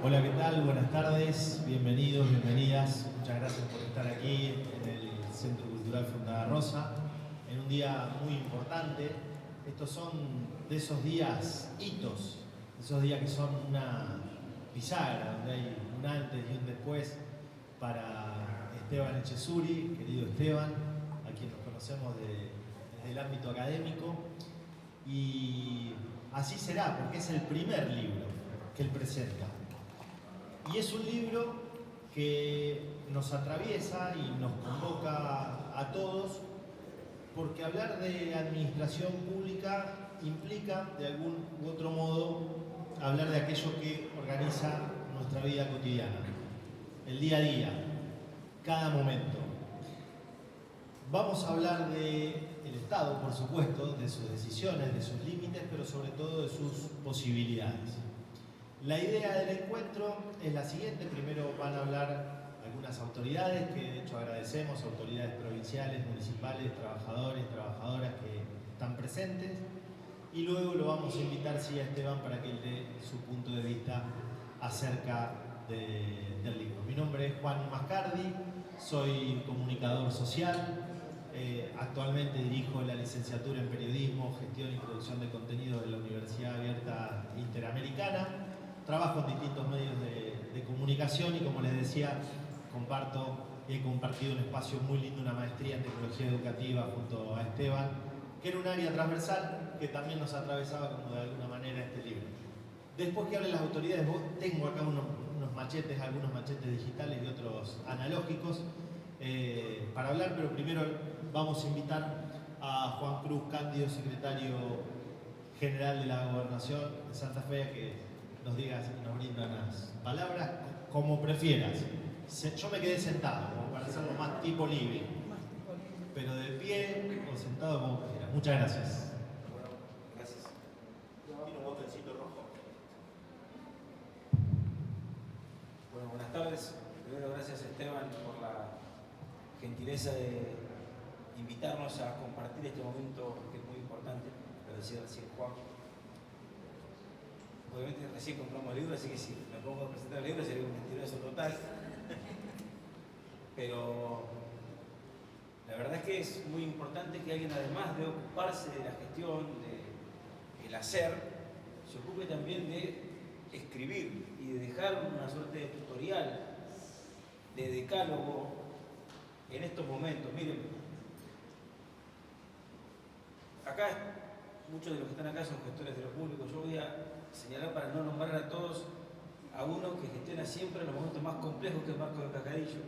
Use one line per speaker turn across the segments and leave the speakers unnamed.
Hola, ¿qué tal? Buenas tardes, bienvenidos, bienvenidas. Muchas gracias por estar aquí en el Centro Cultural Fontana Rosa, en un día muy importante. Estos son de esos días hitos, esos días que son una bisagra, donde hay un antes y un después para Esteban Echezuri, querido Esteban, a quien nos conocemos desde el ámbito académico. Y así será, porque es el primer libro que él presenta. Y es un libro que nos atraviesa y nos convoca a todos, porque hablar de administración pública implica, de algún u otro modo, hablar de aquello que organiza nuestra vida cotidiana, el día a día, cada momento. Vamos a hablar del Estado, por supuesto, de sus decisiones, de sus límites, pero sobre todo de sus posibilidades. La idea del encuentro es la siguiente. Primero van a hablar algunas autoridades, que de hecho agradecemos, autoridades provinciales, municipales, trabajadores, trabajadoras que están presentes. Y luego lo vamos a invitar, sí, a Esteban para que él dé su punto de vista acerca del libro. Mi nombre es Juan Mascardi, soy comunicador social. Actualmente dirijo la licenciatura en Periodismo, Gestión y Producción de Contenidos de la Universidad Abierta Interamericana. Trabajo en distintos medios de comunicación y, como les decía, he compartido un espacio muy lindo, una maestría en tecnología educativa junto a Esteban, que era un área transversal que también nos atravesaba como de alguna manera este libro. Después que hablen las autoridades, tengo acá unos machetes, algunos machetes digitales y otros analógicos para hablar, pero primero vamos a invitar a Juan Cruz Cándido, secretario general de la Gobernación de Santa Fe, a que nos digas y nos brinda unas palabras como prefieras. Yo me quedé sentado, como para hacerlo más tipo living, pero de pie o sentado como prefieras. Muchas gracias.
Bueno, gracias.
Tiene un botoncito rojo.
Bueno, buenas tardes. Primero, gracias Esteban por la gentileza de invitarnos a compartir este momento que es muy importante. Lo decía recién Juan. Obviamente recién compramos el libro, así que si me pongo a presentar el libro sería un mentiroso total. Pero la verdad es que es muy importante que alguien, además de ocuparse de la gestión, del hacer, se ocupe también de escribir y de dejar una suerte de tutorial, de decálogo en estos momentos. Miren, acá muchos de los que están acá son gestores de lo público. Yo voy a señalar, para no nombrar a todos, a uno que gestiona siempre en los momentos más complejos, que es Marco de Cascadillo.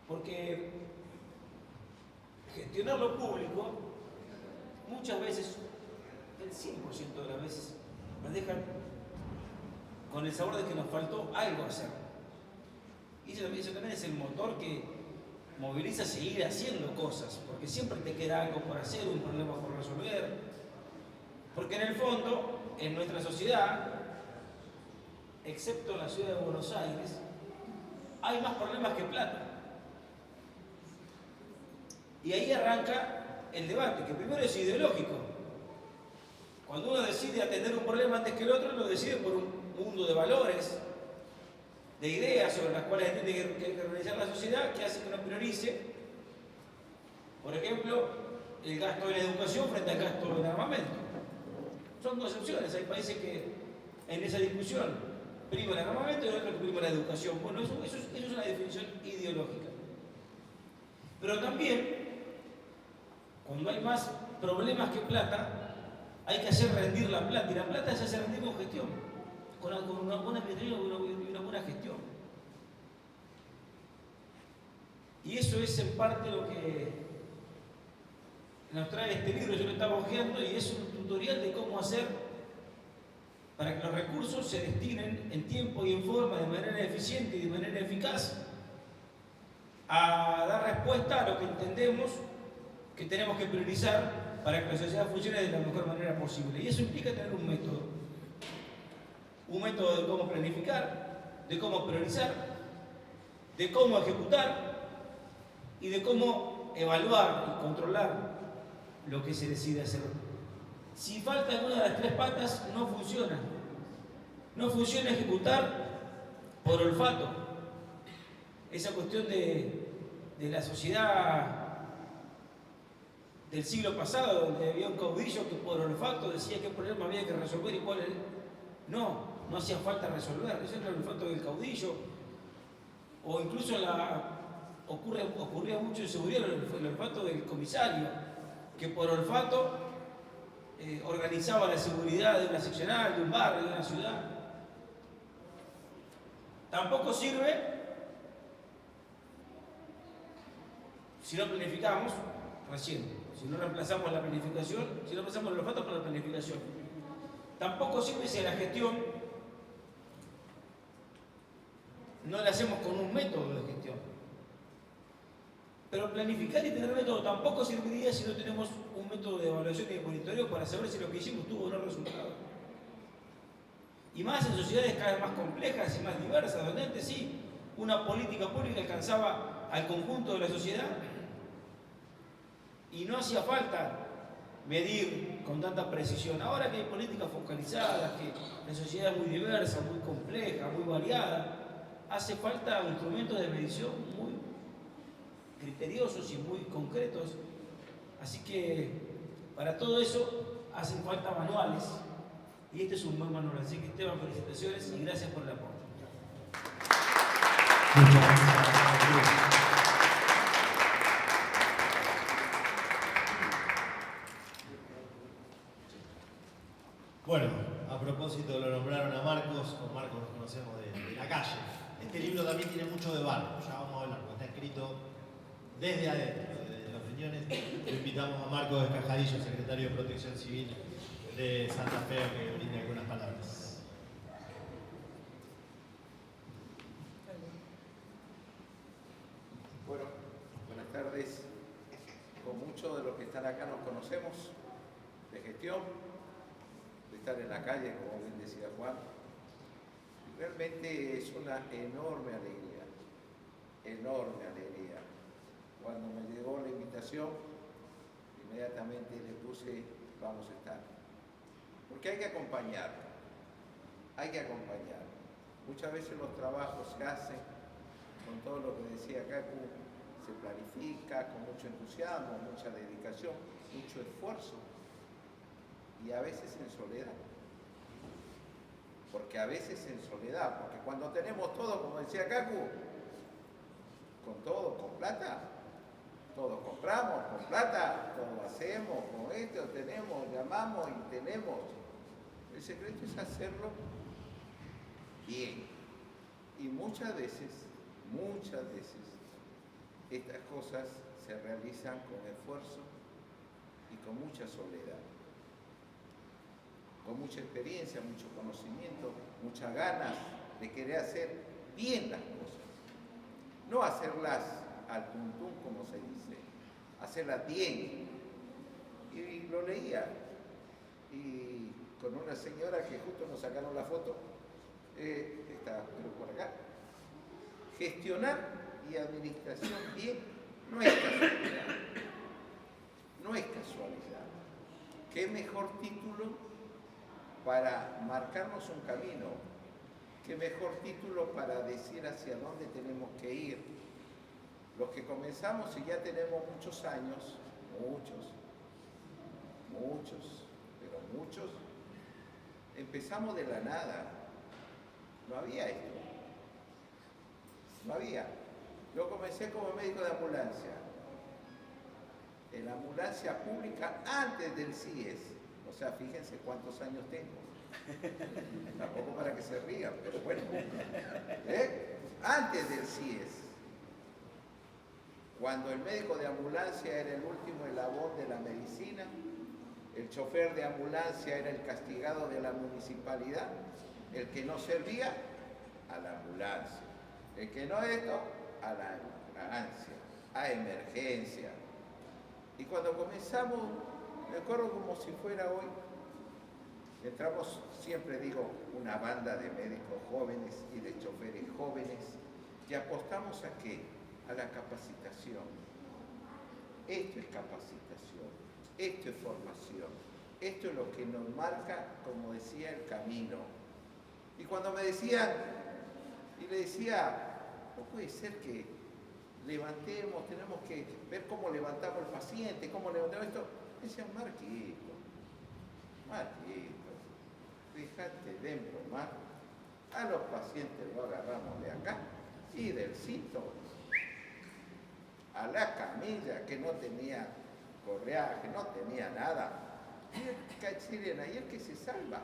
Porque gestionar lo público, muchas veces, el 100% de las veces, nos dejan con el sabor de que nos faltó algo hacer. Y eso también es el motor que moviliza a seguir haciendo cosas, porque siempre te queda algo por hacer, un problema por resolver. Porque en el fondo, en nuestra sociedad, excepto en la ciudad de Buenos Aires, hay más problemas que plata. Y ahí arranca el debate, que primero es ideológico. Cuando uno decide atender un problema antes que el otro, lo decide por un mundo de valores, de ideas sobre las cuales entiende que hay que realizar la sociedad, que hace que uno priorice, por ejemplo, el gasto en educación frente al gasto en armamento. Son dos opciones. Hay países que en esa discusión prima el armamento y otros que prima la educación. Bueno, eso es una definición ideológica. Pero también, cuando hay más problemas que plata, hay que hacer rendir la plata. Y la plata se hace rendir con gestión, con una buena administración y una buena gestión. Y eso es en parte lo que nos trae este libro. Yo lo estaba hojeando y es un tutorial de cómo hacer para que los recursos se destinen en tiempo y en forma, de manera eficiente y de manera eficaz, a dar respuesta a lo que entendemos que tenemos que priorizar para que la sociedad funcione de la mejor manera posible. Y eso implica tener un método de cómo planificar, de cómo priorizar, de cómo ejecutar y de cómo evaluar y controlar lo que se decide hacer. Si falta alguna de las tres patas, no funciona. No funciona ejecutar por olfato. Esa cuestión de la sociedad del siglo pasado, donde había un caudillo que por olfato decía qué problema había que resolver y cuál era. No hacía falta resolver, ese era el olfato del caudillo. O incluso ocurría mucho en seguridad el olfato del comisario, que por olfato organizaba la seguridad de una seccional, de un barrio, de una ciudad. Tampoco sirve si no planificamos recién. Si no reemplazamos la planificación, si no reemplazamos el olfato por la planificación. Tampoco sirve si a la gestión no la hacemos con un método de gestión. Pero planificar y tener método tampoco serviría si no tenemos un método de evaluación y de monitoreo para saber si lo que hicimos tuvo o no resultado. Y más en sociedades cada vez más complejas y más diversas, donde antes sí, una política pública alcanzaba al conjunto de la sociedad y no hacía falta medir con tanta precisión. Ahora que hay políticas focalizadas, que la sociedad es muy diversa, muy compleja, muy variada, hace falta instrumentos de medición muy criteriosos y muy concretos. Así que para todo eso hacen falta manuales y este es un buen manual. Así que Esteban, felicitaciones y gracias por el aporte.
Muchas gracias. Bueno, a propósito lo nombraron a Marcos, con Marcos nos conocemos de la calle. Este libro también tiene mucho de barrio, ya vamos a hablar, porque está escrito desde adentro, desde los riñones. Lo invitamos a Marcos Escajadillo, secretario de Protección Civil de Santa Fe, a que brinde algunas palabras.
Bueno, buenas tardes. Con muchos de los que están acá nos conocemos de gestión, de estar en la calle, como bien decía Juan. Realmente es una enorme alegría. Cuando me llegó la invitación, inmediatamente le puse, vamos a estar. Porque hay que acompañar. Muchas veces los trabajos se hacen con todo lo que decía acá, se planifica con mucho entusiasmo, mucha dedicación, mucho esfuerzo y a veces en soledad. Porque cuando tenemos todo, como decía Cacu, con plata, todos compramos, con plata, todo hacemos, con esto tenemos, llamamos y tenemos. El secreto es hacerlo bien. Y muchas veces, estas cosas se realizan con esfuerzo y con mucha soledad. Con mucha experiencia, mucho conocimiento, muchas ganas de querer hacer bien las cosas. No hacerlas al tuntún, como se dice, hacerlas bien. Y lo leía, y con una señora que justo nos sacaron la foto, está por acá. Gestionar y administración bien no es casualidad. ¿Qué mejor título para marcarnos un camino? ¿Qué mejor título para decir hacia dónde tenemos que ir? Los que comenzamos y ya tenemos muchos años, muchos, empezamos de la nada. No había esto. Yo comencé como médico de ambulancia. En la ambulancia pública antes del CIES. O sea, fíjense cuántos años tengo. Tampoco para que se rían, pero bueno. Antes del CIES. Cuando el médico de ambulancia era el último eslabón de la medicina, el chofer de ambulancia era el castigado de la municipalidad, el que no servía a la ambulancia, el que no esto a la ambulancia, a emergencia. Y cuando comenzamos, me acuerdo como si fuera hoy, entramos, siempre digo, una banda de médicos jóvenes y de choferes jóvenes que apostamos a ¿qué? A la capacitación. Esto es capacitación, esto es formación, esto es lo que nos marca, como decía, el camino. Y cuando me decían, y le decía, no puede ser que levantemos, tenemos que ver cómo levantamos el paciente, cómo levantamos esto. Me decían, Marquito, fíjate de embromar, a los pacientes lo agarramos de acá y del cinto a la camilla que no tenía correaje, no tenía nada. Y el que se salva.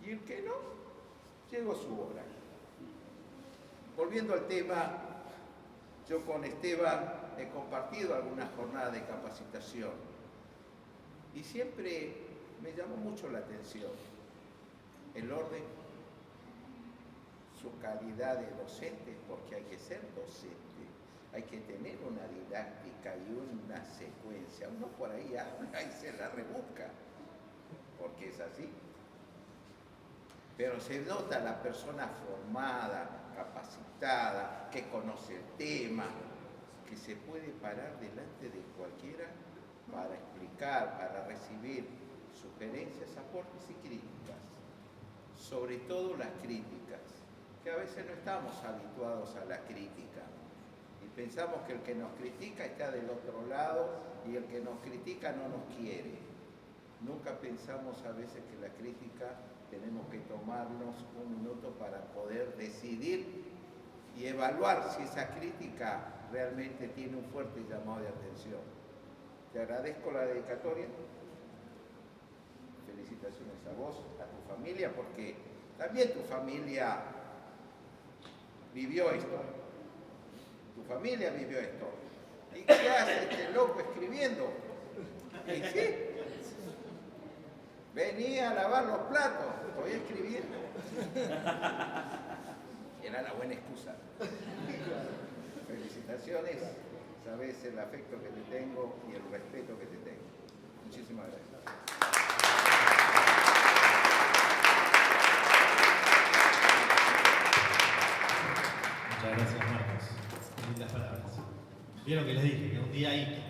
Y el que no, llegó su hora. Volviendo al tema, yo con Esteban he compartido algunas jornadas de capacitación y siempre me llamó mucho la atención el orden, su calidad de docente, porque hay que ser docente, hay que tener una didáctica y una secuencia. Uno por ahí habla y se la rebusca, porque es así. Pero se nota la persona formada, capacitada, que conoce el tema, que se puede parar delante de cualquiera para explicar, para recibir sugerencias, aportes y críticas. Sobre todo las críticas, que a veces no estamos habituados a la crítica. Y pensamos que el que nos critica está del otro lado y el que nos critica no nos quiere. Nunca pensamos a veces que la crítica tenemos que tomarnos un minuto para poder decidir y evaluar si esa crítica realmente tiene un fuerte llamado de atención. Te agradezco la dedicatoria. Felicitaciones a vos, a tu familia, porque también tu familia vivió esto. Tu familia vivió esto. ¿Y qué hace este loco escribiendo? ¿Y sí? Venía a lavar los platos, estoy escribiendo. Era la buena excusa. Felicitaciones, sabes el afecto que te tengo y el respeto que te tengo. Muchísimas gracias.
Muchas gracias, Marcos. Lindas palabras. Vieron que les dije que un día hay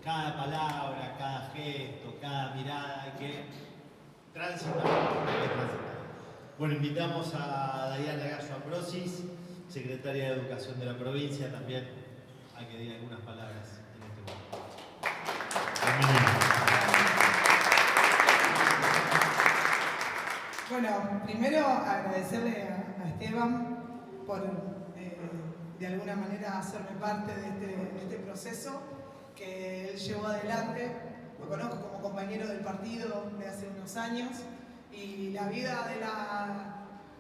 cada palabra, cada gesto, cada mirada hay que transitar. Bueno, invitamos a Diana Gallo Ambrosis, secretaria de Educación de la provincia, también a que diga algunas palabras en este momento.
Bueno, primero agradecerle a Esteban por de alguna manera hacerme parte de este proceso que él llevó adelante. Lo conozco como compañero del partido de hace unos años y la vida de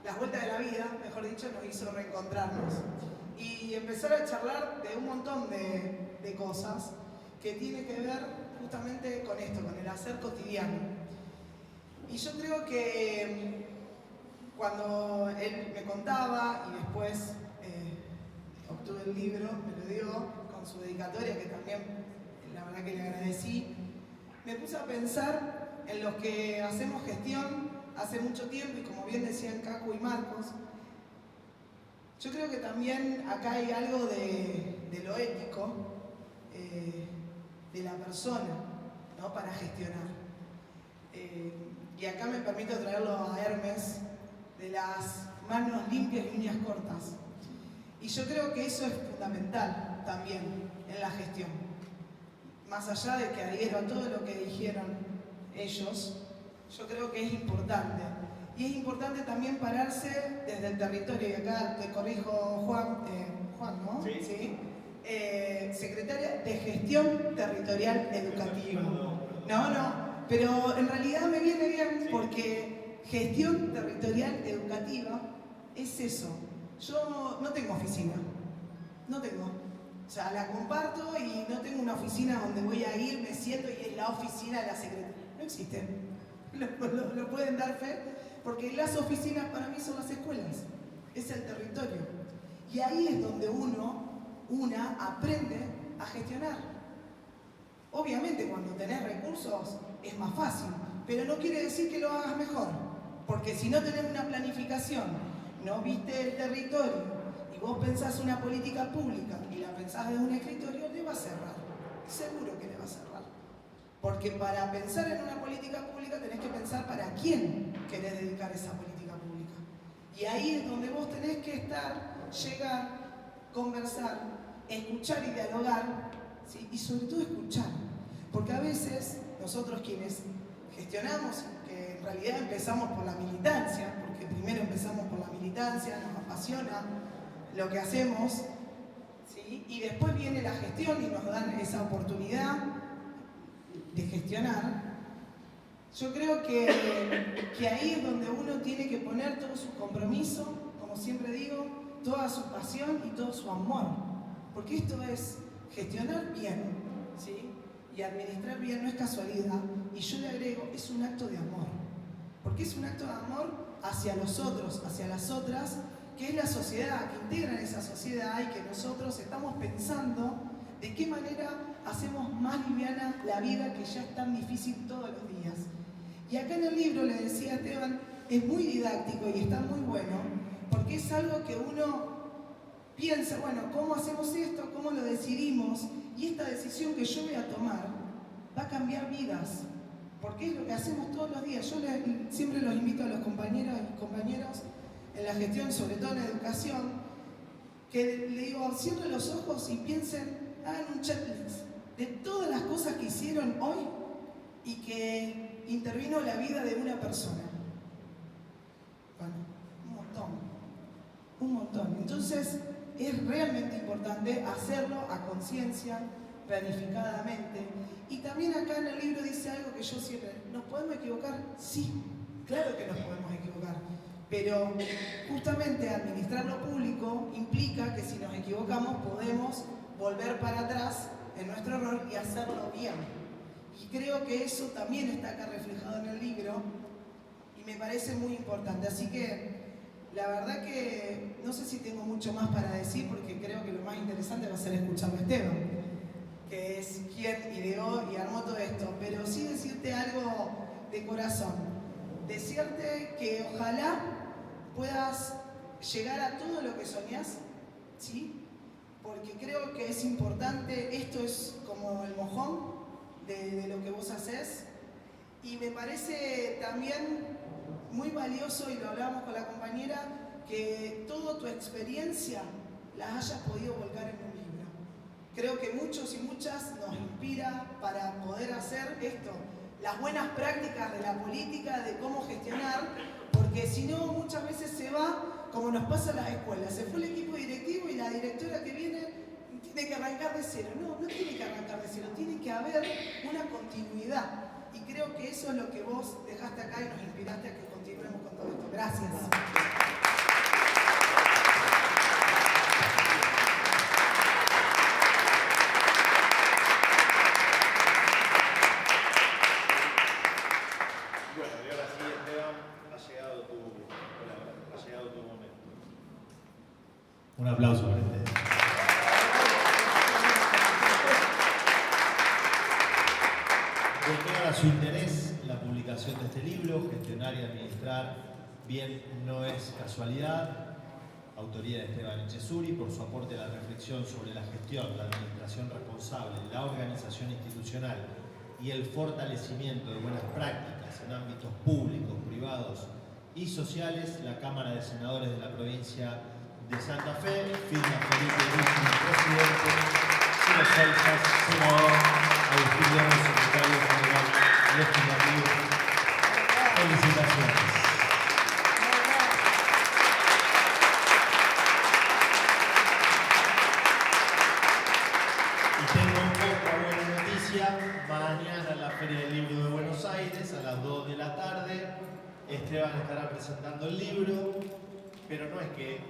las vueltas de la vida, mejor dicho, nos hizo reencontrarnos y empezar a charlar de un montón de cosas que tiene que ver justamente con esto, con el hacer cotidiano. Y yo creo que cuando él me contaba y después obtuve el libro, me lo dio con su dedicatoria, que también la verdad que le agradecí, me puse a pensar en los que hacemos gestión hace mucho tiempo y como bien decían Caco y Marcos, yo creo que también acá hay algo de lo ético de la persona, ¿no? Para gestionar. Y acá me permito traerlo a Hermes, de las manos limpias y uñas cortas. Y yo creo que eso es fundamental también en la gestión. Más allá de que adhiero a todo lo que dijeron ellos, yo creo que es importante. Y es importante también pararse desde el territorio. Y acá te corrijo, Juan, ¿no? Sí. ¿Sí? Secretaria de Gestión Territorial Educativa. No, pero en realidad me viene bien porque gestión territorial educativa es eso. Yo no tengo oficina, no tengo. O sea, la comparto y no tengo una oficina donde voy a ir, me siento y es la oficina de la secretaria. No existen. Lo pueden dar fe, porque las oficinas para mí son las escuelas, es el territorio. Y ahí es donde una aprende a gestionar. Obviamente cuando tenés recursos es más fácil, pero no quiere decir que lo hagas mejor, porque si no tenés una planificación, no viste el territorio y vos pensás una política pública y la pensás desde un escritorio, le va a cerrar, seguro que le va a cerrar. Porque para pensar en una política pública tenés que pensar para quién querés dedicar esa política pública. Y ahí es donde vos tenés que estar, llegar, conversar, escuchar y dialogar, ¿sí? Y sobre todo escuchar. Porque a veces nosotros quienes gestionamos, que en realidad empezamos por la militancia, porque primero empezamos por la militancia, nos apasiona lo que hacemos, ¿sí? Y después viene la gestión y nos dan esa oportunidad de gestionar. Yo creo que ahí es donde uno tiene que poner todo su compromiso, como siempre digo, toda su pasión y todo su amor. Porque esto es gestionar bien, ¿sí? Y administrar bien no es casualidad. Y yo le agrego, es un acto de amor. Porque es un acto de amor hacia los otros, hacia las otras, que es la sociedad, que integran esa sociedad y que nosotros estamos pensando de qué manera hacemos más liviana la vida que ya es tan difícil todos los días. Y acá en el libro, le decía a Esteban, es muy didáctico y está muy bueno, porque es algo que uno piensa, bueno, ¿cómo hacemos esto? ¿Cómo lo decidimos? Y esta decisión que yo voy a tomar va a cambiar vidas, porque es lo que hacemos todos los días. Yo siempre los invito a los compañeros y compañeros en la gestión, sobre todo en la educación, que le digo, cierren los ojos y piensen, hagan un checklist de todas las cosas que hicieron hoy y que intervino la vida de una persona. Bueno, un montón. Entonces, es realmente importante hacerlo a conciencia, planificadamente. Y también acá en el libro dice algo que yo siempre, ¿nos podemos equivocar? Sí, claro que nos podemos equivocar. Pero justamente administrar lo público implica que si nos equivocamos podemos volver para atrás en nuestro error y hacerlo bien. Y creo que eso también está acá reflejado en el libro y me parece muy importante. Así que la verdad que no sé si tengo mucho más para decir porque creo que lo más interesante va a ser escucharlo a Esteban, que es quien ideó y armó todo esto. Pero sí decirte algo de corazón. Decirte que ojalá puedas llegar a todo lo que soñás, ¿sí? Porque creo que es importante, esto es como el mojón de lo que vos haces, y me parece también muy valioso, y lo hablábamos con la compañera, que toda tu experiencia la hayas podido volcar en un libro. Creo que muchos y muchas nos inspira para poder hacer esto, las buenas prácticas de la política, de cómo gestionar, porque si no muchas veces se va como nos pasa en las escuelas, se fue el equipo directivo y la directora que viene tiene que arrancar de cero. No tiene que arrancar de cero, tiene que haber una continuidad. Y creo que eso es lo que vos dejaste acá y nos inspiraste a que continuemos con todo esto. Gracias.
Bueno, y ahora sí, Esteban, ha llegado tu momento. Un aplauso para Esteban. A su interés la publicación de este libro, Gestionar y Administrar Bien no es casualidad, autoría de Esteban Echezuri, por su aporte a la reflexión sobre la gestión, la administración responsable, la organización institucional y el fortalecimiento de buenas prácticas en ámbitos públicos, privados y sociales, la Cámara de Senadores de la provincia de Santa Fe, firma Felipe Luis, presidente, Ciro Solzas, senador, Agustín León, secretario general legislativo. Felicitaciones. Y tengo otra buena noticia. Mañana en la Feria del Libro de Buenos Aires, a las 2 de la tarde, Esteban estará presentando el libro, pero no es que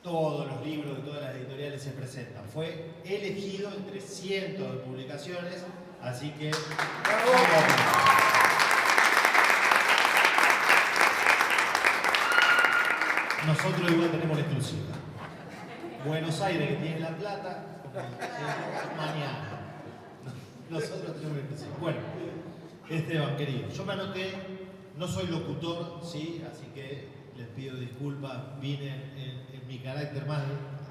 todos los libros de todas las editoriales se presentan. Fue elegido entre cientos de publicaciones, así que nosotros igual tenemos la exclusiva. Buenos Aires, que tiene La Plata, mañana. Nosotros tenemos la exclusiva. Bueno, Esteban, querido, yo me anoté, no soy locutor, ¿sí? Así que les pido disculpas, vine en mi carácter más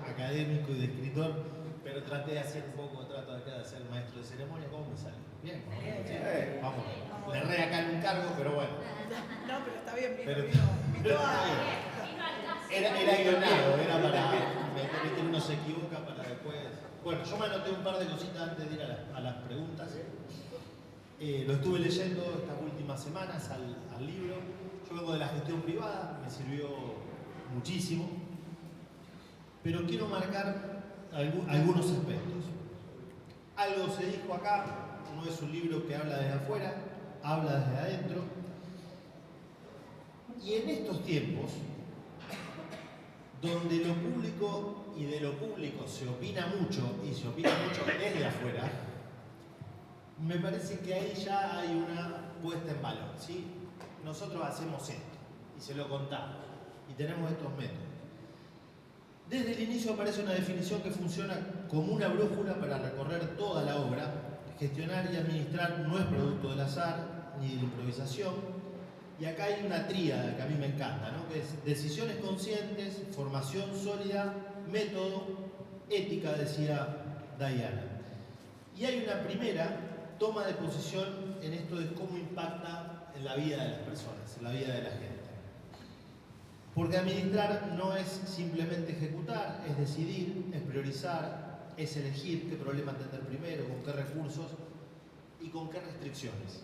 académico y de escritor, pero traté de hacer un poco, trato acá de ser maestro de ceremonia. ¿Cómo me sale? Bien, vamos. Le erré acá en un cargo, pero bueno.
No, pero está bien,
Pero-
invitó a...
Era guionado, era para que uno se equivoca para después. Bueno, yo me anoté un par de cositas antes de ir a las preguntas. Lo estuve leyendo estas últimas semanas al libro. Yo vengo de la gestión privada, me sirvió muchísimo. Pero quiero marcar algunos aspectos. Algo se dijo acá, no es un libro que habla desde afuera, habla desde adentro. Y en estos tiempos, donde lo público y de lo público se opina mucho, y se opina mucho desde afuera, me parece que ahí ya hay una puesta en valor, ¿sí? Nosotros hacemos esto, y se lo contamos, y tenemos estos métodos. Desde el inicio aparece una definición que funciona como una brújula para recorrer toda la obra. Gestionar y administrar no es producto del azar ni de la improvisación. Y acá hay una tríada que a mí me encanta, ¿no? Que es decisiones conscientes, formación sólida, método, ética, decía Diana. Y hay una primera toma de posición en esto de cómo impacta en la vida de las personas, en la vida de la gente. Porque administrar no es simplemente ejecutar, es decidir, es priorizar, es elegir qué problema atender primero, con qué recursos y con qué restricciones.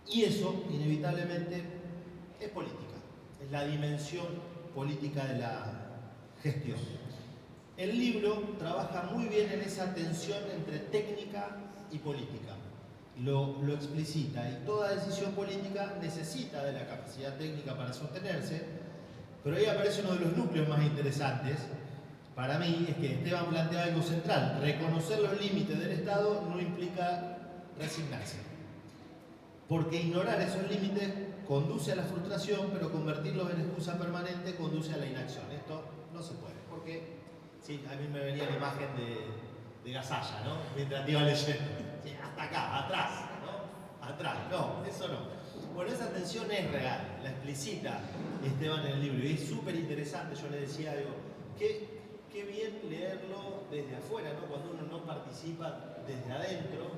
Y eso, inevitablemente, es política, es la dimensión política de la gestión. El libro trabaja muy bien en esa tensión entre técnica y política. Lo explicita, y toda decisión política necesita de la capacidad técnica para sostenerse, pero ahí aparece uno de los núcleos más interesantes para mí, es que Esteban plantea algo central: reconocer los límites del Estado no implica resignarse, porque ignorar esos límites conduce a la frustración, pero convertirlos en excusa permanente conduce a la inacción. Esto no se puede, porque sí, a mí me venía la imagen de Gasalla, ¿no? Mientras te iba leyendo. Sí, hasta acá, atrás, ¿no? Atrás, no, eso no. Bueno, esa tensión es real, la explicita Esteban en el libro, y es súper interesante. Yo le decía, digo, qué bien leerlo desde afuera, ¿no? Cuando uno no participa desde adentro,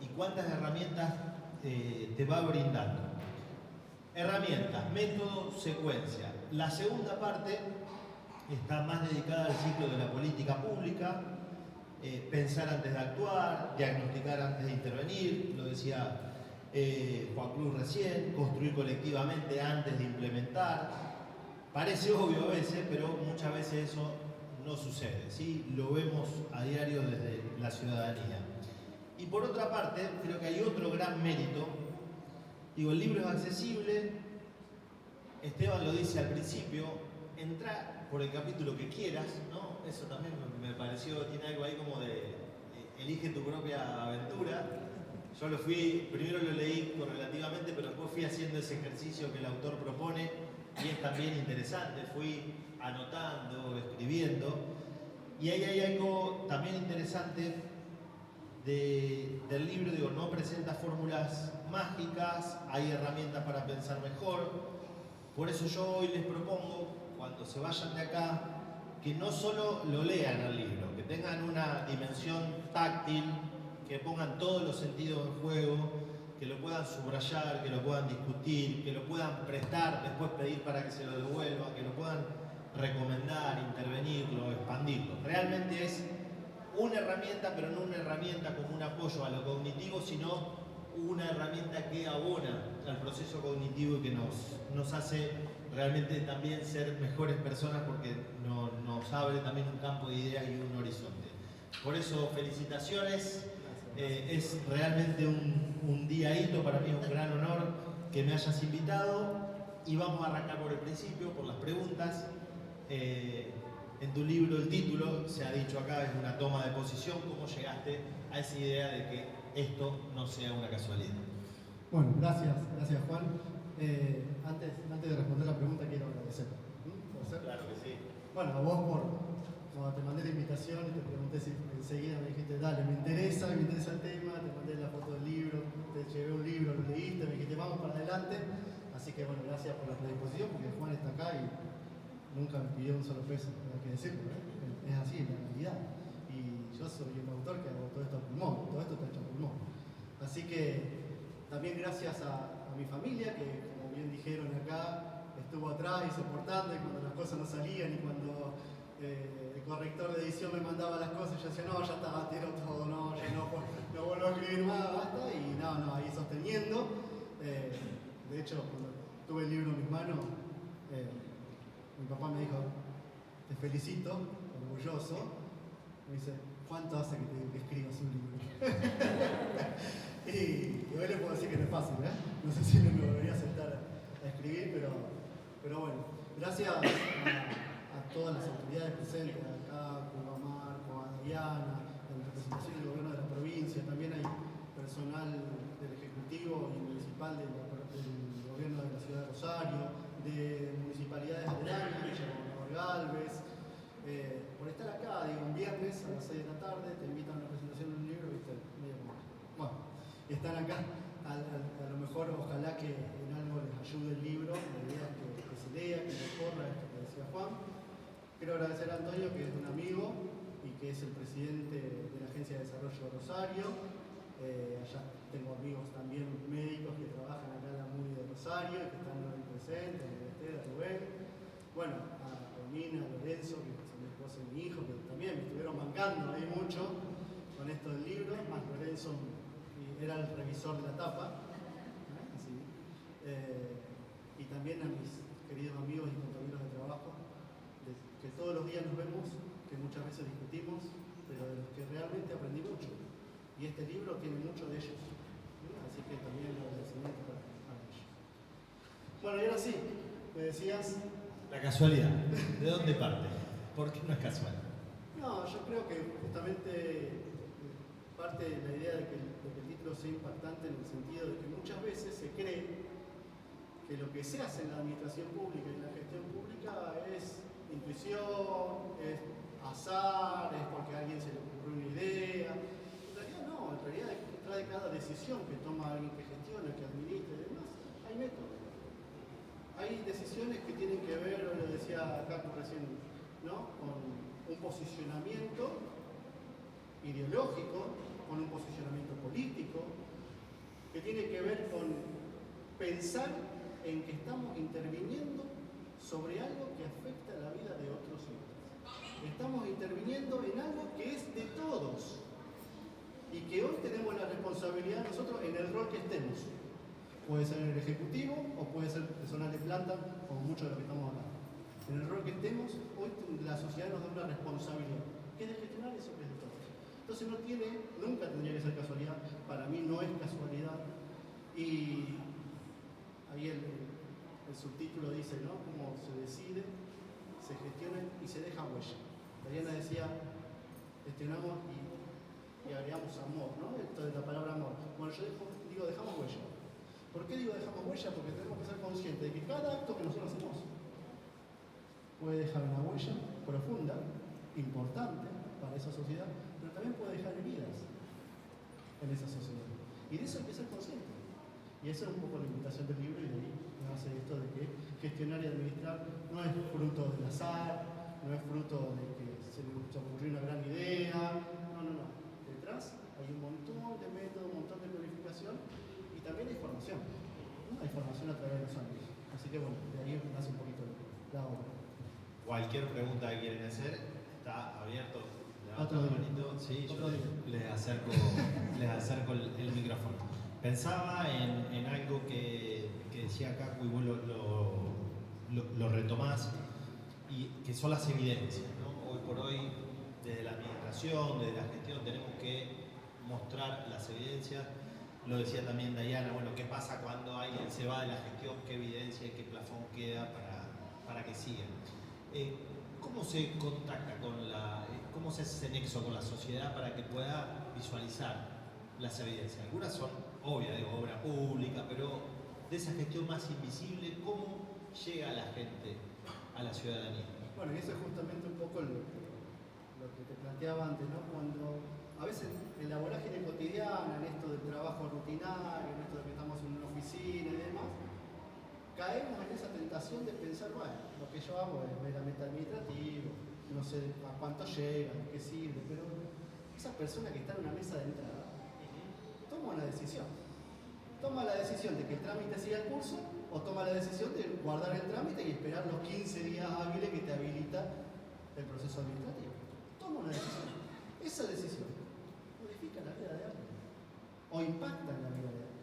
y cuántas herramientas te va brindando. Herramientas, método, secuencia. La segunda parte está más dedicada al ciclo de la política pública, pensar antes de actuar, diagnosticar antes de intervenir, lo decía Juan Cruz recién, construir colectivamente antes de implementar. Parece obvio a veces, pero muchas veces eso no sucede, ¿sí? Lo vemos a diario desde la ciudadanía. Y por otra parte, creo que hay otro gran mérito. Digo, el libro es accesible, Esteban lo dice al principio, entra por el capítulo que quieras, ¿no? Eso también me pareció, tiene algo ahí como de elige tu propia aventura. Yo primero lo leí relativamente, pero después fui haciendo ese ejercicio que el autor propone, y es también interesante. Fui anotando, escribiendo, y ahí hay algo también interesante del libro. Digo, no presenta fórmulas mágicas, hay herramientas para pensar mejor. Por eso yo hoy les propongo, cuando se vayan de acá, que no solo lo lean el libro, que tengan una dimensión táctil, que pongan todos los sentidos en juego, que lo puedan subrayar, que lo puedan discutir, que lo puedan prestar, después pedir para que se lo devuelvan, que lo puedan recomendar, intervenirlo, expandirlo. Realmente es una herramienta, pero no una herramienta como un apoyo a lo cognitivo, sino una herramienta que abona al proceso cognitivo y que nos hace realmente también ser mejores personas, porque nos abre también un campo de ideas y un horizonte. Por eso, felicitaciones. Es realmente un día hito, para mí es un gran honor que me hayas invitado, y vamos a arrancar por el principio, por las preguntas. En tu libro el título, se ha dicho acá, es una toma de posición. ¿Cómo llegaste a esa idea de que esto no sea una casualidad?
Bueno, gracias Juan. Antes de responder la pregunta, quiero agradecer. ¿Puedo ser?
Claro que sí.
Bueno, a vos cuando te mandé la invitación y te pregunté si enseguida me dijiste, dale, me interesa el tema, te mandé la foto del libro, te llevé un libro, lo leíste, me dijiste, vamos para adelante. Así que bueno, gracias por la predisposición, porque Juan está acá y nunca me pidió un solo peso, hay que decirlo, ¿eh? Es así, en la realidad. yo soy un autor que hago todo esto a pulmón, todo esto está hecho a pulmón. Así que también gracias a mi familia, que como bien dijeron acá, estuvo atrás y soportando, y cuando las cosas no salían, y cuando el corrector de edición me mandaba las cosas, yo decía, no, ya está, tiro todo, no, ya no vuelvo a escribir más, basta, y no, ahí sosteniendo. De hecho, cuando tuve el libro en mis manos, mi papá me dijo, te felicito, orgulloso. Me dice, ¿cuánto hace que te digo que escribas un libro? y hoy le puedo decir que no es fácil, ¿eh? No sé si me lo debería sentar a escribir, pero bueno, gracias a todas las autoridades presentes, acá, a Marco, a Diana, en representación del gobierno de la provincia, también hay personal del Ejecutivo y municipal del gobierno de la ciudad de Rosario, de municipalidades aledañas, Gobernador Galvez, por estar acá, digo, un viernes a las 6 de la tarde, te invitan a una presentación de un libro, ¿viste? Bueno, están acá, a lo mejor ojalá que en algo les ayude el libro, la idea es que se lea, que recorra esto que decía Juan. Quiero agradecer a Antonio, que es un amigo y que es el presidente de la Agencia de Desarrollo de Rosario. Allá tengo amigos también médicos que trabajan acá en la MUNI de Rosario y que están hoy presentes, a Rubén. Bueno, a Romina, a Lorenzo, que son mi esposa y mi hijo, que también me estuvieron bancando ahí mucho con esto del libro, más Lorenzo era el revisor de la tapa. Así. Y también a mis queridos amigos y compañeros de trabajo, que todos los días nos vemos, que muchas veces discutimos, pero de los que realmente aprendí mucho. Y este libro tiene mucho de ellos. Así que también el agradecimiento para ellos. Bueno, y ahora sí, me decías.
La casualidad. ¿De dónde parte? ¿Por qué no es casual?
No, yo creo que justamente parte de la idea de que el título sea impactante en el sentido de que muchas veces se cree que lo que se hace en la administración pública y en la gestión pública es intuición, es azar, es porque a alguien se le ocurrió una idea. En realidad no, en realidad detrás de cada decisión que toma alguien que gestiona, que administra y demás, hay métodos. Hay decisiones que tienen que ver, lo decía Caco recién, ¿no? Con un posicionamiento ideológico, con un posicionamiento político, que tiene que ver con pensar en que estamos interviniendo sobre algo que afecta la vida de otros y otras. Estamos interviniendo en algo que es de todos y que hoy tenemos la responsabilidad nosotros en el rol que estemos. Puede ser en el Ejecutivo o puede ser personal de planta, como mucho de lo que estamos hablando. En el rol que estemos, hoy la sociedad nos da una responsabilidad, que es de gestionar eso que es de todos. Entonces nunca tendría que ser casualidad, para mí no es casualidad. Y ahí el subtítulo dice, ¿no? Cómo se decide, se gestiona y se deja huella. Diana decía, gestionamos y agregamos amor, ¿no? Esto de la palabra amor. Bueno, yo digo, dejamos huella. ¿Por qué digo dejamos huella? Porque tenemos que ser conscientes de que cada acto que nosotros hacemos puede dejar una huella profunda, importante para esa sociedad, pero también puede dejar heridas en esa sociedad. Y de eso hay que ser consciente. Y esa es un poco la invitación del libro, y de ahí nace esto de que gestionar y administrar no es fruto del azar, no es fruto de que se le ocurrió una gran idea, no. Detrás hay un montón de métodos, un montón de planificación y también hay formación. ¿No? Hay formación a través de los años. Así que bueno, de ahí nace un poquito la obra.
Cualquier pregunta que quieren hacer, está abierto.
Otro día.
Manito. Sí,
Otro
yo
día.
les acerco el micrófono. Pensaba en algo que decía Caco y vos lo retomás, y que son las evidencias, ¿no? Hoy por hoy, desde la administración, desde la gestión, tenemos que mostrar las evidencias. Lo decía también Diana, bueno, ¿qué pasa cuando alguien se va de la gestión? ¿Qué evidencia y qué plafón queda para que sigan? ¿Cómo se contacta cómo se hace ese nexo con la sociedad para que pueda visualizar las evidencias? Algunas son obvias, de obra pública, pero de esa gestión más invisible, ¿cómo llega la gente a la ciudadanía?
Bueno, y eso es justamente un poco lo que te planteaba antes, ¿no? Cuando a veces en la vorágine cotidiana, en esto del trabajo rutinario, en esto de que estamos en una oficina y demás, caemos en esa tentación de pensar, bueno, lo que yo hago es meramente administrativo, no sé a cuánto llega, qué sirve, pero esa persona que está en una mesa de entrada toma una decisión. Toma la decisión de que el trámite siga el curso o toma la decisión de guardar el trámite y esperar los 15 días hábiles que te habilita el proceso administrativo. Toma una decisión. Esa decisión modifica la vida de alguien o impacta en la vida de alguien.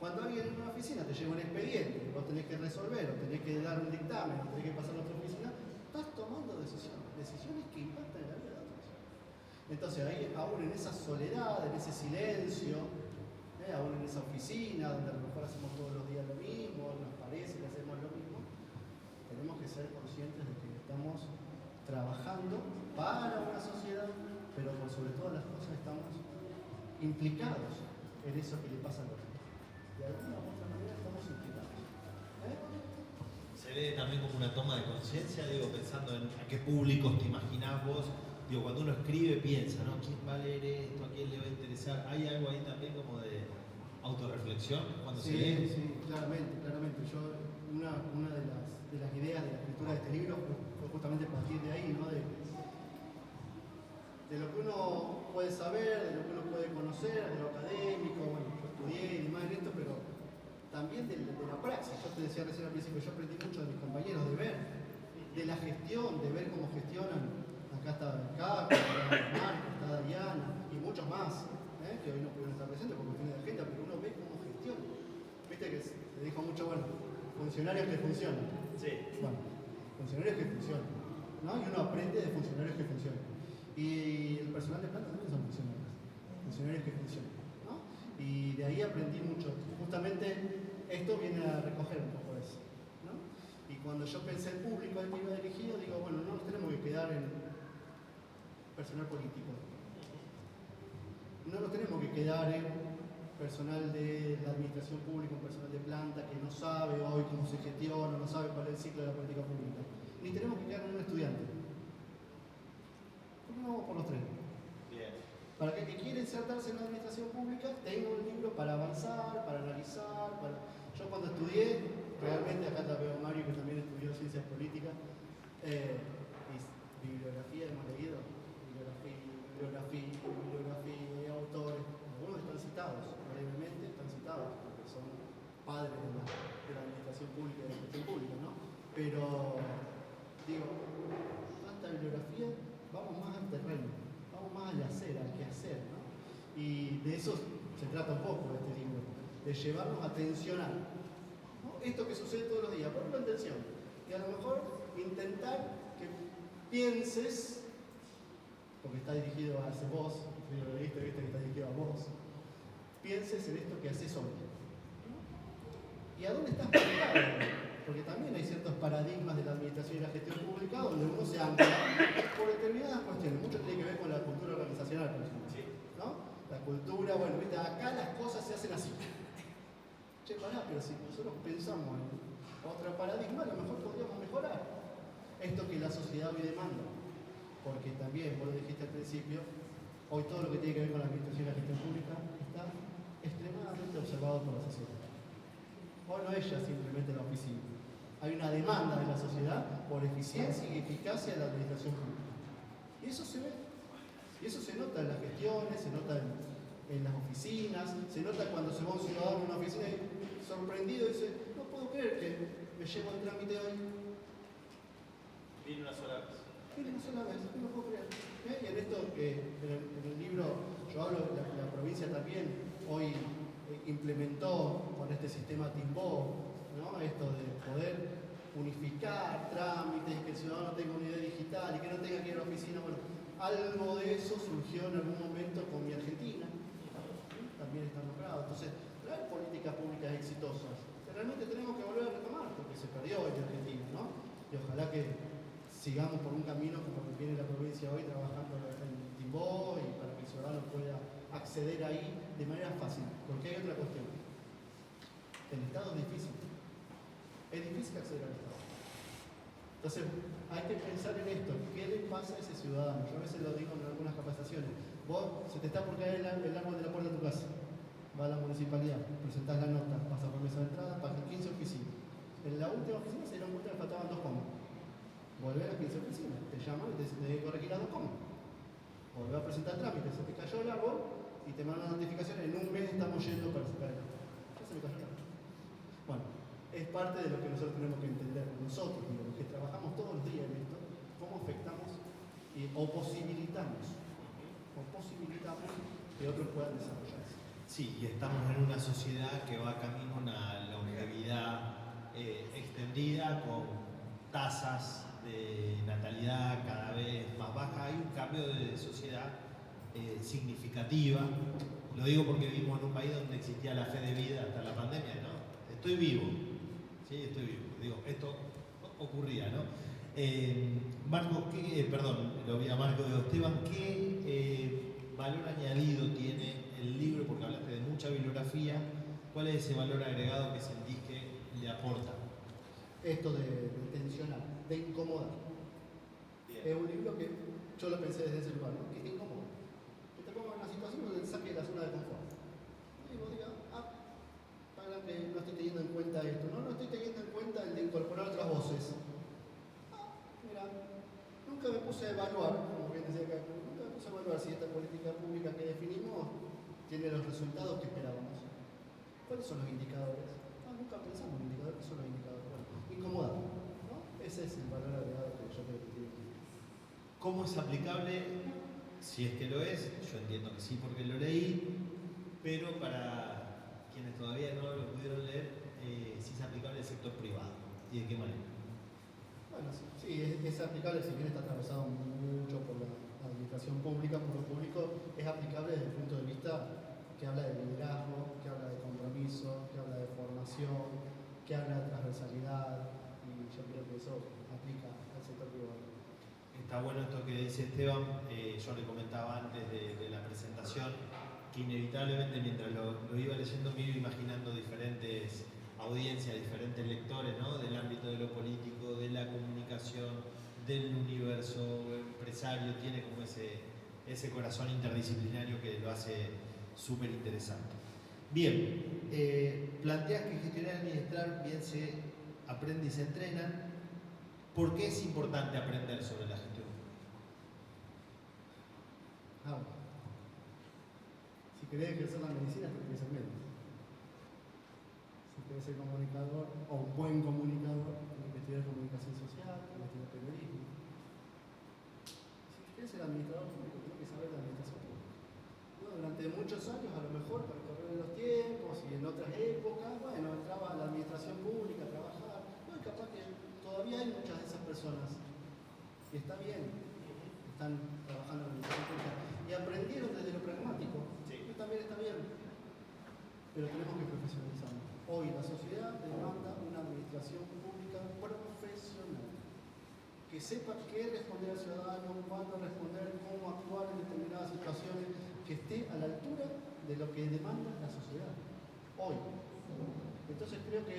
Cuando alguien en una oficina te lleva un expediente, vos tenés que resolver, o tenés que dar un dictamen, o tenés que pasar a otra oficina, estás tomando decisiones que impactan en la vida de otros. Entonces ahí, aún en esa soledad, en ese silencio, aún en esa oficina donde a lo mejor hacemos todos los días lo mismo, nos parece que hacemos lo mismo, tenemos que ser conscientes de que estamos trabajando para una sociedad, pero por sobre todas las cosas estamos implicados en eso que le pasa a los demás. De alguna u otra manera estamos implicados.
Se ve también como una toma de conciencia, digo, pensando en a qué públicos te imaginás vos. Digo, cuando uno escribe piensa, ¿no? ¿Quién va a leer esto? ¿A quién le va a interesar? ¿Hay algo ahí también como de autorreflexión cuando se lee?
Sí, claramente. Una de las ideas de la escritura de este libro fue justamente partir de ahí, ¿no? De lo que uno puede saber, de lo que uno puede conocer, de lo académico, bueno, yo estudié y demás en esto, pero también de la praxis. Yo te decía recién al principio, yo aprendí mucho de mis compañeros, de ver, de la gestión, de ver cómo gestionan. Acá está Caco, está Marco, está Diana y muchos más, que hoy no pudieron estar presentes porque tienen de agenda, pero uno ve cómo gestiona. Viste que se dijo mucho, bueno, funcionarios que funcionan.
Sí.
Bueno, funcionarios que funcionan, ¿no? Y uno aprende de funcionarios que funcionan. Y el personal de planta también son funcionarios que funcionan, ¿no? Y de ahí aprendí mucho. Justamente esto viene a recoger un poco eso, ¿no? Y cuando yo pensé el público al que iba dirigido, digo, bueno, no nos tenemos que quedar en personal político. No nos tenemos que quedar en personal de la administración pública, un personal de planta que no sabe hoy cómo se gestiona, no sabe cuál es el ciclo de la política pública. Ni tenemos que quedar en un estudiante. ¿Por qué no vamos por los tres?
Bien.
Para que quiera insertarse en la administración pública tenga un libro para avanzar, para analizar. Yo cuando estudié, realmente acá te veo a Mario que también estudió ciencias políticas, y bibliografía hemos leído, bibliografía, autores, algunos están citados, brevemente están citados, porque son padres de la administración pública y de la gestión pública, ¿no? Pero, digo, tanta bibliografía, vamos más al terreno, vamos más al hacer, al quehacer, ¿no? Y de eso se trata un poco este libro, de llevarnos a tensionar, ¿no? Esto que sucede todos los días, ponerlo en tensión, y a lo mejor intentar que pienses, porque está dirigido hacia vos, si lo leíste, viste que está dirigido a vos, pienses en esto que haces hoy. ¿Y a dónde estás parado? Porque también hay ciertos paradigmas de la administración y la gestión pública donde uno se ancla por determinadas cuestiones. Mucho tiene que ver con la cultura organizacional, por ejemplo.
Sí.
¿No? La cultura, bueno, viste, acá las cosas se hacen así. Che, pará, pero si nosotros pensamos en otro paradigma, a lo mejor podríamos mejorar esto que la sociedad hoy demanda. Porque también, vos lo dijiste al principio, hoy todo lo que tiene que ver con la administración y la gestión pública está extremadamente observado por la sociedad. Hoy no es ya simplemente la oficina. Hay una demanda de la sociedad por eficiencia y eficacia de la administración pública. Y eso se ve. Y eso se nota en las gestiones, se nota en las oficinas, se nota cuando se va un ciudadano a una oficina y sorprendido dice, no puedo creer que me llevo el trámite hoy.
Vine una sola vez.
Una sola vez, no lo puedo creer. Y en esto, en el libro, yo hablo, la provincia también hoy implementó con este sistema Timbó, ¿no? Esto de poder unificar trámites, que el ciudadano tenga una idea digital y que no tenga que ir a la oficina. Bueno, algo de eso surgió en algún momento con mi Argentina, también está logrado. Entonces, no hay políticas públicas exitosas. Realmente tenemos que volver a retomar, porque se perdió en Argentina, ¿no? Y ojalá que sigamos por un camino como que tiene la provincia hoy, trabajando en Timbó y para que el ciudadano pueda acceder ahí de manera fácil. Porque hay otra cuestión. El Estado es difícil. Es difícil acceder al Estado. Entonces, hay que pensar en esto. ¿Qué le pasa a ese ciudadano? Yo a veces lo digo en algunas capacitaciones. Vos, se te está por caer el árbol de la puerta de tu casa. Va a la municipalidad, presentás la nota, pasas por mesa de entrada, pagas 15 oficinas. En la última oficina se dieron cuenta que faltaban 2 comas. Volver a 15 oficinas, te llaman y te dicen que corregir las 2 comas. volver a presentar trámites, se te cayó el árbol y te mandan una notificación, en un mes estamos yendo para sacar el árbol. Ya se me cayó el árbol. Bueno, es parte de lo que nosotros tenemos que entender. Nosotros, los que trabajamos todos los días en esto, cómo afectamos o posibilitamos que otros puedan desarrollarse.
Sí, y estamos en una sociedad que va camino a una longevidad extendida con tasas de natalidad cada vez más bajas. Hay un cambio de sociedad significativa. Lo digo porque vivimos en un país donde existía la fe de vida hasta la pandemia, ¿no? Estoy vivo, sí, estoy vivo. Digo, esto ocurría, ¿no? Marco, lo vi a Marco, digo, Esteban, ¿qué valor añadido tiene el libro? Porque hablaste de mucha bibliografía. ¿Cuál es ese valor agregado que sentís que le aporta?
Esto de tensionar, de incomodar.
Bien.
Es un libro que yo lo pensé desde ese lugar, ¿no? Que te incomoda. Que te ponga en una situación donde te saque de la zona de confort. Y vos digas, para que no estoy teniendo en cuenta esto, no estoy teniendo en cuenta el de incorporar otras voces. Mira, nunca me puse a evaluar, como bien decía acá, nunca me puse a evaluar si esta política pública que definimos tiene los resultados que esperábamos. ¿Cuáles son los indicadores? Nunca pensamos en indicadores, ¿qué son los indicadores? Bueno, incomodar, ¿no? Ese es el valor agregado que yo creo que tiene.
¿Cómo es aplicable? Si es que lo es, yo entiendo que sí porque lo leí, pero para quienes todavía no lo pudieron leer, si es aplicable al sector privado y de qué manera.
Bueno, sí, es aplicable, si bien está atravesado mucho por la administración pública, por lo público, es aplicable desde el punto de vista que habla de liderazgo, que habla de compromiso, que habla de formación, que habla de transversalidad, y yo creo que eso aplica al sector privado.
Está bueno esto que dice Esteban. Yo le comentaba antes de la presentación que inevitablemente mientras lo iba leyendo me iba imaginando diferentes audiencias, diferentes lectores, ¿no? Del ámbito de lo político, de la comunicación, del universo empresario. Tiene como ese corazón interdisciplinario que lo hace súper interesante. Bien, planteas que gestionar y administrar bien se aprende y se entrena. ¿Por qué es importante aprender sobre la gestión?
Si querés ejercer la medicina, tenés que ser médico. Si querés ser comunicador, o un buen comunicador, tenés que estudiar comunicación social, tenés que estudiar periodismo. Si querés ser administrador público, tenés que saber de administración pública. Durante muchos años, a lo mejor, para correr los tiempos y en otras épocas, bueno, entraba a la administración pública a trabajar. No, y capaz que todavía hay muchas de esas personas. Y está bien, están trabajando en la administración pública. Y aprendieron desde lo pragmático. Sí. Y también está bien. Pero tenemos que profesionalizarnos. Hoy la sociedad demanda una administración pública profesional. Que sepa qué responder al ciudadano, cuándo responder, cómo actuar en determinadas situaciones, que esté a la altura de lo que demanda la sociedad. Hoy. Entonces creo que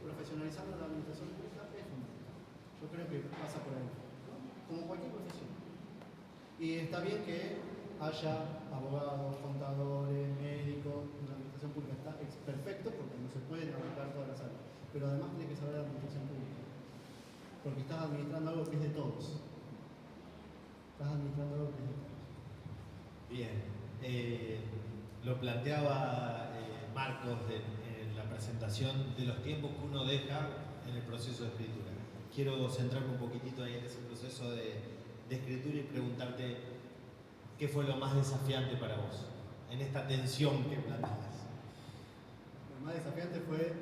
profesionalizando la administración pública es fundamental. Yo creo que pasa por ahí, ¿no? Como cualquier profesión. Y está bien que haya abogados, contadores, médicos, la administración pública está perfecto porque no se pueden abarcar todas las áreas. Pero además tiene que saber la administración pública. Porque estás administrando algo que es de todos. Estás administrando algo que es de todos.
Bien. Lo planteaba Marcos en la presentación de los tiempos que uno deja en el proceso de escritura. Quiero centrarme un poquitito ahí en ese proceso de escritura y preguntarte qué fue lo más desafiante para vos en esta tensión que planteas.
Lo más desafiante fue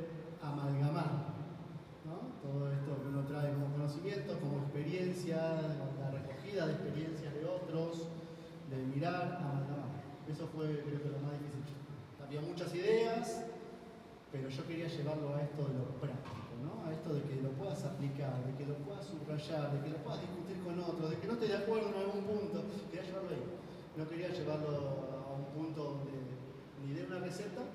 amalgamar, ¿no? Todo esto que uno trae como conocimiento, como experiencia, la recogida de experiencias de otros, de mirar, amalgamar. Eso fue, creo que, lo más difícil. Había muchas ideas, pero yo quería llevarlo a esto de lo práctico, ¿no? A esto de que lo puedas aplicar, de que lo puedas subrayar, de que lo puedas discutir con otros, de que no estés de acuerdo en algún punto. Quería llevarlo ahí. No quería llevarlo a un punto donde ni dé una receta,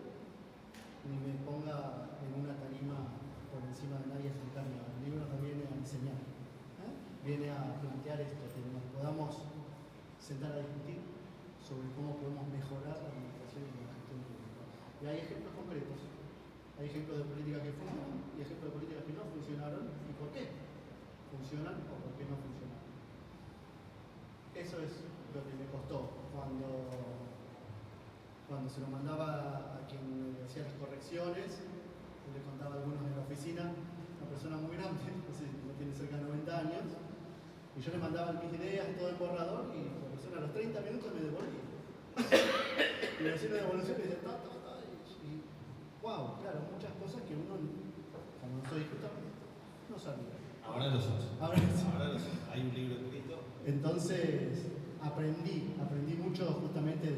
ni me ponga en una tarima por encima de nadie a explicarme. El libro no viene a enseñar, viene a plantear esto, que nos podamos sentar a discutir sobre cómo podemos mejorar la administración y la gestión pública. Y hay ejemplos concretos. Hay ejemplos de políticas que funcionan y ejemplos de políticas que no funcionaron. ¿Y por qué funcionan o por qué no funcionan? Eso es lo que me costó cuando se lo mandaba a quien hacía las correcciones, yo le contaba a algunos de la oficina, una persona muy grande, no sé, no tiene cerca de 90 años, y yo le mandaba mis ideas, todo el borrador, y la persona a los 30 minutos me devolvía. Y me hacía una devolución y me decía, y wow, claro, muchas cosas que uno, como no soy escritor, no sabía.
Ahora lo sos.
Ahora sí.
Ahora lo sos. Hay un libro escrito.
Entonces aprendí mucho justamente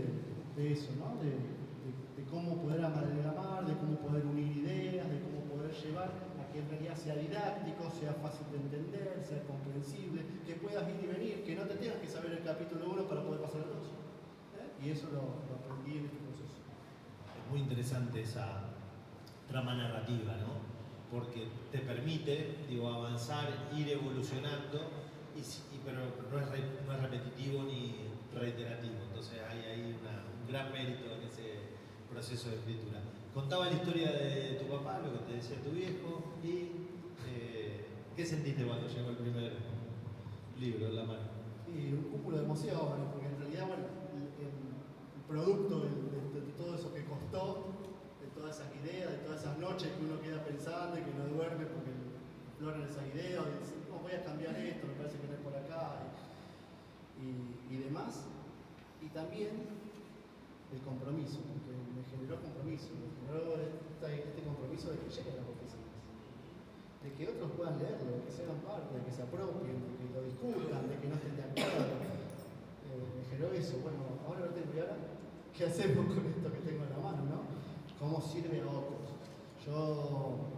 de eso, ¿no? De cómo poder amalgamar, de cómo poder unir ideas, de cómo poder llevar a que en realidad sea didáctico, sea fácil de entender, sea comprensible, que puedas ir y venir, que no te tengas que saber el capítulo 1 para poder pasar al 2. Y eso lo aprendí en este proceso.
Es muy interesante esa trama narrativa, ¿no? Porque te permite, digo, avanzar, ir evolucionando, pero no es repetitivo ni reiterativo. Entonces hay ahí un gran mérito en ese proceso de escritura. Contaba la historia de tu papá, lo que te decía tu viejo, y ¿qué sentiste cuando llegó el primer libro en la mano?
Y un cúmulo de emociones, porque en realidad, bueno, el producto de todo eso que costó, de todas esas ideas, de todas esas noches que uno queda pensando y que no duerme porque floran esas ideas, y dice, no, voy a cambiar esto, me parece que no es por acá, y demás. Y también el compromiso, porque me generó compromiso, me generó este compromiso de que lleguen a las oficinas, de que otros puedan leerlo, de que se hagan parte, de que se apropien, de que lo discutan, de que no estén de acuerdo. Me generó eso. Bueno, ahora lo tengo, y ahora, ¿qué hacemos con esto que tengo en la mano, no? ¿Cómo sirve a otros? Yo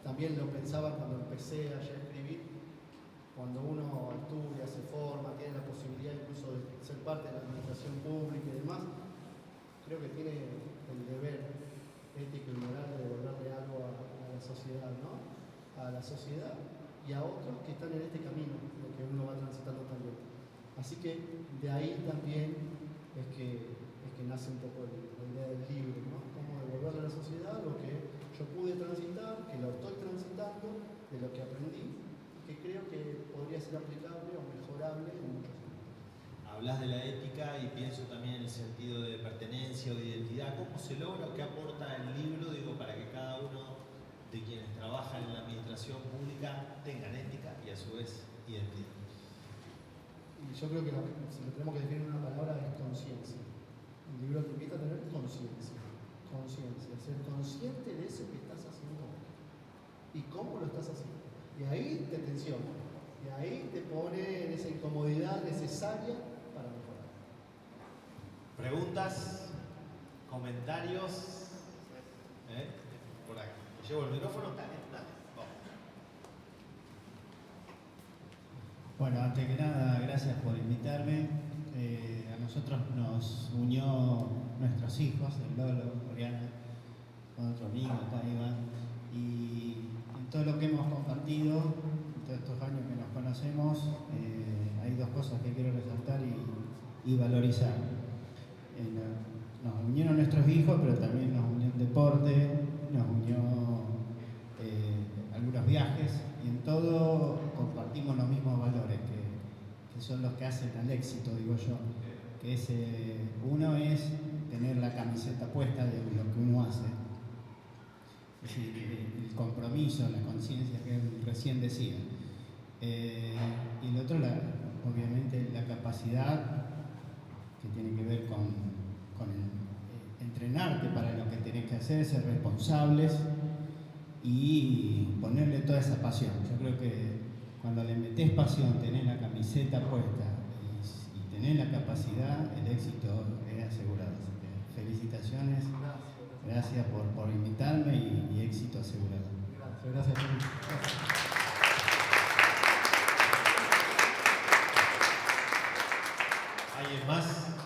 también lo pensaba cuando empecé allá a escribir, cuando uno estudia, se forma, tiene la posibilidad incluso de ser parte de la administración pública y demás, creo que tiene el deber ético y moral de devolverle algo a la sociedad, ¿no? A la sociedad y a otros que están en este camino en el que uno va transitando también. Así que de ahí también es que nace un poco la idea del libro, ¿no? Cómo devolverle a la sociedad lo que yo pude transitar, que lo estoy transitando, de lo que aprendí, y que creo que podría ser aplicable o mejorable en muchos aspectos.
Hablas de la ética y pienso también en el sentido de pertenencia o de identidad. ¿Cómo se logra o qué aporta el libro, digo, para que cada uno de quienes trabajan en la administración pública tengan ética y a su vez identidad?
Y yo creo que si lo tenemos que definir en una palabra es conciencia. El libro te invita a tener conciencia, ser consciente de eso que estás haciendo y cómo lo estás haciendo. Y ahí te tensiona, y ahí te pone en esa incomodidad necesaria para mejorar.
¿Preguntas? ¿Comentarios? Por acá. ¿Llevo el micrófono? Dale, vamos.
Bueno, antes que nada, gracias por invitarme. A nosotros nos unió nuestros hijos, el Lolo, Oriana, con otro amigo, acá Iván, y en todo lo que hemos compartido, en todos estos años que nos conocemos, hay dos cosas que quiero resaltar y valorizar. Nos unieron nuestros hijos, pero también nos unió el deporte, nos unió algunos viajes, y en todo compartimos los mismos valores que son los que hacen al éxito, digo yo, que es, uno es tener la camiseta puesta de lo que uno hace, es decir, el compromiso, la conciencia que él recién decía, y el otro, obviamente, la capacidad que tiene que ver con entrenarte para lo que tenés que hacer, ser responsables y ponerle toda esa pasión. Yo creo que cuando le metés pasión, tenés la camiseta puesta y tenés la capacidad, el éxito es asegurado. Así que felicitaciones, gracias por invitarme y éxito asegurado.
Gracias.
¿Alguien más?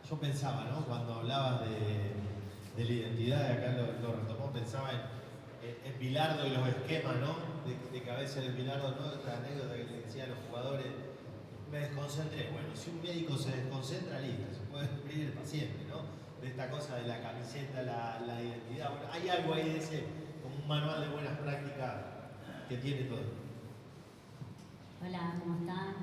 Yo pensaba, ¿no? Cuando hablabas de la identidad, acá lo retomó, pensaba en Bilardo y los esquemas, ¿no? De cabeza de Bilardo, ¿no? Esta anécdota que le decía a los jugadores, me desconcentré. Bueno, si un médico se desconcentra, listo, se puede despedir el paciente, ¿no? De esta cosa de la camiseta, la identidad. Bueno, hay algo ahí de ese, como un manual de buenas prácticas que tiene todo.
Hola, ¿cómo están?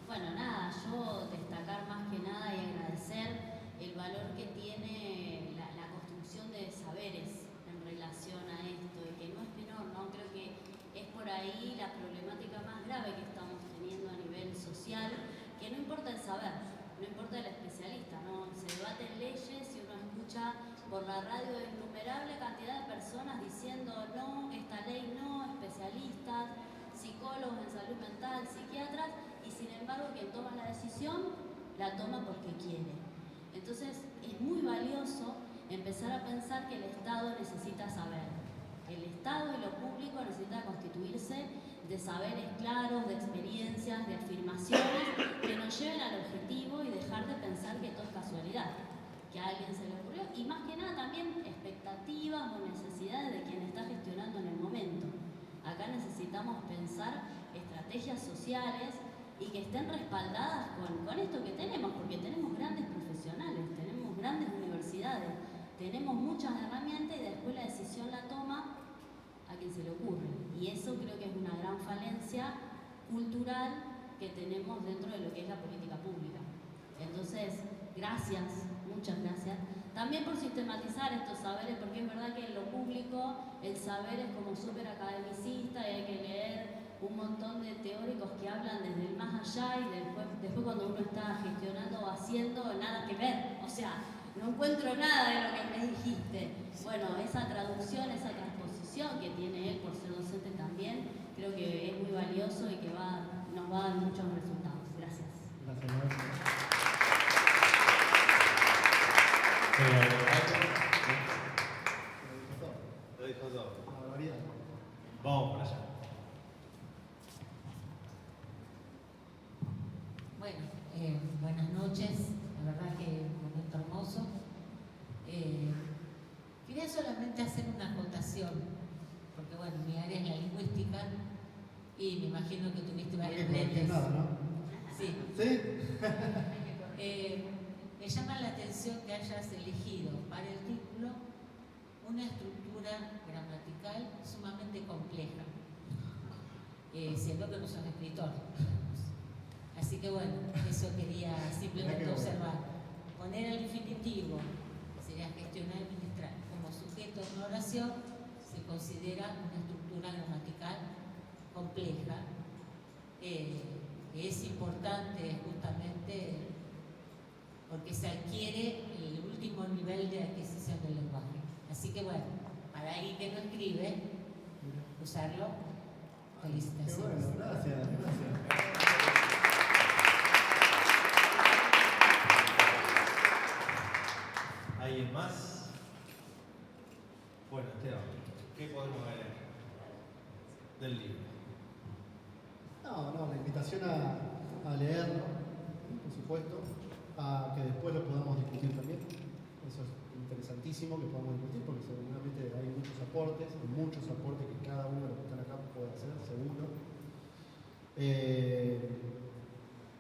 Bueno, nada, yo destacar más que nada y agradecer el valor que tiene la construcción de saberes en relación a esto, y que no es menor, ¿no? Creo que es por ahí la problemática más grave que estamos teniendo a nivel social, que no importa el saber, no importa el especialista, ¿no? Se debaten leyes y uno escucha por la radio innumerable cantidad de personas diciendo no, esta ley no, especialistas, psicólogos en salud mental, psiquiatras, y sin embargo quien toma la decisión la toma porque quiere. Entonces es muy valioso empezar a pensar que el Estado necesita saber. El Estado y lo público necesita constituirse de saberes claros, de experiencias, de afirmaciones que nos lleven al objetivo y dejar de pensar que todo es casualidad, que a alguien se le ocurrió, y más que nada también expectativas o necesidades de quien está gestionando en el momento. Acá necesitamos pensar estrategias sociales y que estén respaldadas con esto que tenemos, porque tenemos grandes profesionales, tenemos grandes universidades, tenemos muchas herramientas, y después la decisión la toma a quien se le ocurre. Y eso creo que es una gran falencia cultural que tenemos dentro de lo que es la política pública. Entonces, gracias, muchas gracias. También por sistematizar estos saberes, porque es verdad que en lo público el saber es como súper academicista y hay que leer un montón de teóricos que hablan desde el más allá, y después cuando uno está gestionando o haciendo, nada que ver. O sea, no encuentro nada de lo que me dijiste. Bueno, esa traducción, esa transposición que tiene él por ser docente también, creo que es muy valioso y que nos va a dar muchos resultados. Gracias.
Gracias.
Lo dijo todo.
Una barbaridad.
Vamos por allá.
Bueno, buenas noches, la verdad que un momento hermoso. Quería solamente hacer una acotación, porque bueno, mi área es la lingüística y me imagino que tuviste varias leyes.
Nada, ¿no?
Sí.
¿Sí?
Me llama la atención que hayas elegido para el título una estructura gramatical sumamente compleja, siendo que no sos escritor. Así que bueno, eso quería simplemente observar. Poner el infinitivo, sería gestionar y administrar, como sujeto de una oración, se considera una estructura gramatical compleja. Es importante justamente porque se adquiere el último nivel de adquisición del lenguaje. Así que bueno, para alguien que no escribe, usarlo, felicitaciones.
Qué bueno, gracias.
¿Alguien más? Bueno, Esteban, ¿qué podemos ver del libro?
No, la invitación a leerlo, por supuesto, a que después lo podamos discutir también. Eso es interesantísimo que podamos discutir, porque seguramente hay muchos aportes que cada uno de los que están acá puede hacer, seguro.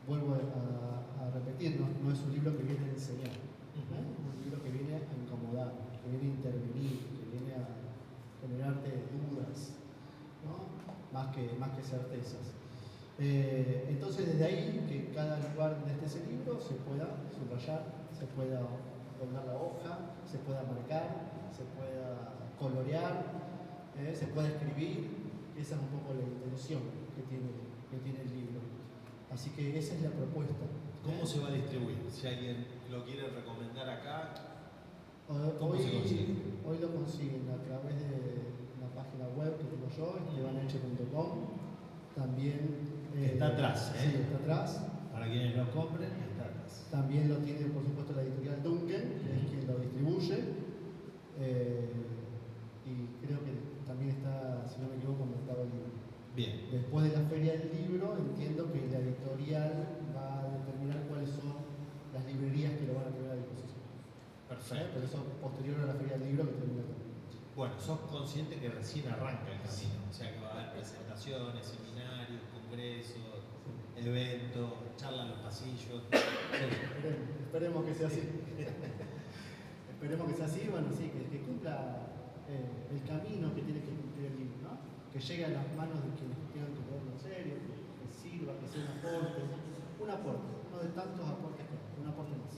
Vuelvo a repetir, no es un libro que viene a enseñar, es un libro que viene a incomodar, que viene a intervenir, que viene a generarte dudas, ¿no? más que certezas. Entonces desde ahí que cada lugar de este libro se pueda subrayar, se pueda doblar la hoja, se pueda marcar, se pueda colorear, se pueda escribir. Esa es un poco la intención que tiene el libro. Así que esa es la propuesta.
¿Cómo se va a distribuir? Si alguien lo quiere recomendar acá,
¿Cómo
se consigue?
Hoy lo consiguen a través de una página web que tengo yo, estebaneche.com. También
está atrás, ¿eh?
Sí, está atrás.
Para quienes lo compren, está atrás.
También lo tiene, por supuesto, la editorial Duncan, que es quien lo distribuye. Y creo que también está, si no me equivoco, en Mercado Libre.
Bien.
Después de la Feria del Libro, entiendo que la editorial va a determinar cuáles son las librerías que lo van a tener a disposición.
Perfecto.
Pero eso posterior a la Feria del Libro que termina también.
Bueno, sos consciente que recién arranca el camino, o sea que va a haber presentaciones, seminarios, congresos, eventos, charlas en los pasillos.
Esperemos que sea así. Esperemos que sea así, bueno, sí, que cumpla el camino que tiene que cumplir el libro, ¿no? Que llegue a las manos de quienes tengan que tomarlo en serio, que sirva, que sea un aporte, un aporte, uno de tantos aportes que hay, un aporte más.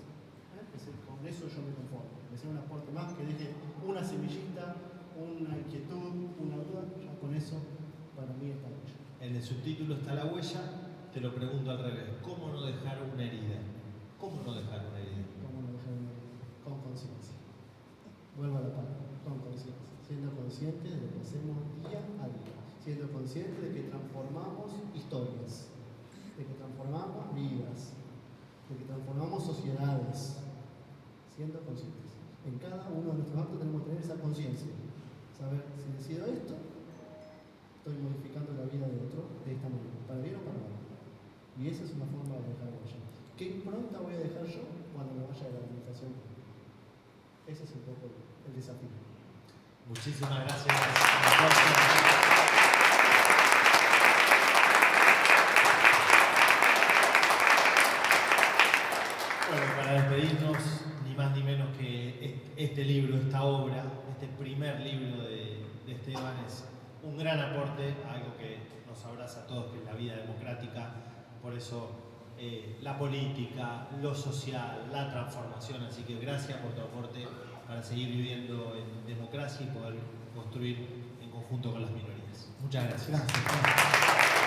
Con eso yo me conformo, que sea un aporte más, que deje una semillita, una inquietud, una duda, ya con eso para mí está hecho.
En el subtítulo está la huella, te lo pregunto al revés. ¿Cómo no dejar una herida? ¿Cómo no dejar una herida?
¿Cómo no dejar una herida? Con conciencia. Vuelvo a la palabra, con conciencia. Siendo conscientes de lo que hacemos día a día. Siendo conscientes de que transformamos historias, de que transformamos vidas, de que transformamos sociedades. Siendo conscientes. En cada uno de nuestros actos tenemos que tener esa conciencia. Saber si decido esto, estoy modificando la vida de otro de esta manera, para bien o para mal. Y esa es una forma de dejar huella. ¿Qué impronta voy a dejar yo cuando me vaya de la administración? Ese es un poco el desafío.
Muchísimas gracias. Bueno, para despedirnos, ni más ni menos que este libro, esta obra, este primer libro de Esteban es un gran aporte a algo que nos abraza a todos, que es la vida democrática. Por eso la política, lo social, la transformación. Así que gracias por tu aporte para seguir viviendo en democracia y poder construir en conjunto con las minorías. Muchas gracias.
Gracias.